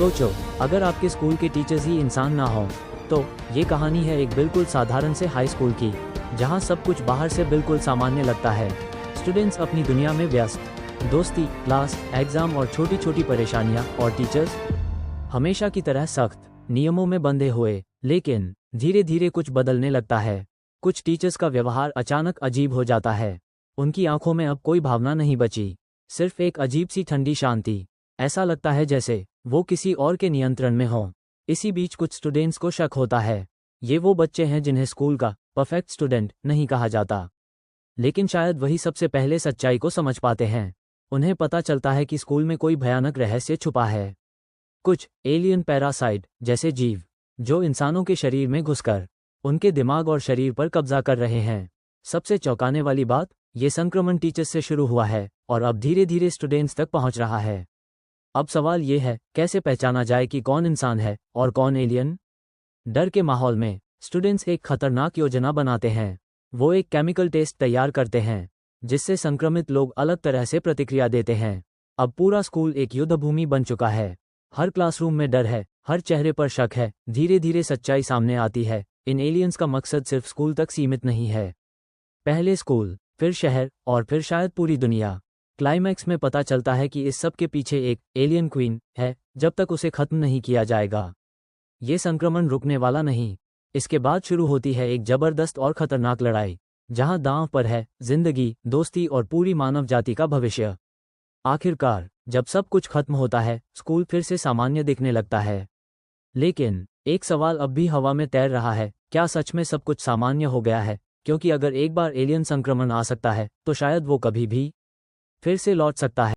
सोचो, अगर आपके स्कूल के टीचर्स ही इंसान ना हो, तो ये कहानी है एक बिल्कुल साधारण से हाई स्कूल की, जहाँ सब कुछ बाहर से बिल्कुल सामान्य लगता है। स्टूडेंट्स अपनी दुनिया में व्यस्त, दोस्ती, क्लास, एग्जाम और छोटी छोटी परेशानियाँ, और टीचर्स हमेशा की तरह सख्त नियमों में बंधे हुए। लेकिन धीरे धीरे कुछ बदलने लगता है। कुछ टीचर्स का व्यवहार अचानक अजीब हो जाता है। उनकी आंखों में अब कोई भावना नहीं बची, सिर्फ एक अजीब सी ठंडी शांति। ऐसा लगता है जैसे वो किसी और के नियंत्रण में हो। इसी बीच कुछ स्टूडेंट्स को शक होता है, ये वो बच्चे हैं जिन्हें स्कूल का परफेक्ट स्टूडेंट नहीं कहा जाता, लेकिन शायद वही सबसे पहले सच्चाई को समझ पाते हैं। उन्हें पता चलता है कि स्कूल में कोई भयानक रहस्य छुपा है। कुछ एलियन पैरासाइट जैसे जीव, जो इंसानों के शरीर में घुसकर उनके दिमाग और शरीर पर कब्जा कर रहे हैं। सबसे चौंकाने वाली बात, ये संक्रमण टीचर्स से शुरू हुआ है और अब धीरे धीरे स्टूडेंट्स तक पहुंच रहा है। अब सवाल ये है, कैसे पहचाना जाए कि कौन इंसान है और कौन एलियन? डर के माहौल में स्टूडेंट्स एक खतरनाक योजना बनाते हैं। वो एक केमिकल टेस्ट तैयार करते हैं, जिससे संक्रमित लोग अलग तरह से प्रतिक्रिया देते हैं। अब पूरा स्कूल एक युद्ध भूमि बन चुका है। हर क्लासरूम में डर है, हर चेहरे पर शक है। धीरे धीरे सच्चाई सामने आती है, इन एलियंस का मकसद सिर्फ स्कूल तक सीमित नहीं है। पहले स्कूल, फिर शहर, और फिर शायद पूरी दुनिया। क्लाइमैक्स में पता चलता है कि इस सब के पीछे एक एलियन क्वीन है, जब तक उसे खत्म नहीं किया जाएगा। ये संक्रमण रुकने वाला नहीं। इसके बाद शुरू होती है एक जबरदस्त और खतरनाक लड़ाई, जहां दांव पर है जिंदगी, दोस्ती और पूरी मानव जाति का भविष्य। आखिरकार जब सब कुछ खत्म होता है, स्कूल फिर से सामान्य दिखने लगता है। लेकिन एक सवाल अब भी हवा में तैर रहा है, क्या सच में सब कुछ सामान्य हो गया है? क्योंकि अगर एक बार एलियन संक्रमण आ सकता है, तो शायद वो कभी भी फिर से लौट सकता है।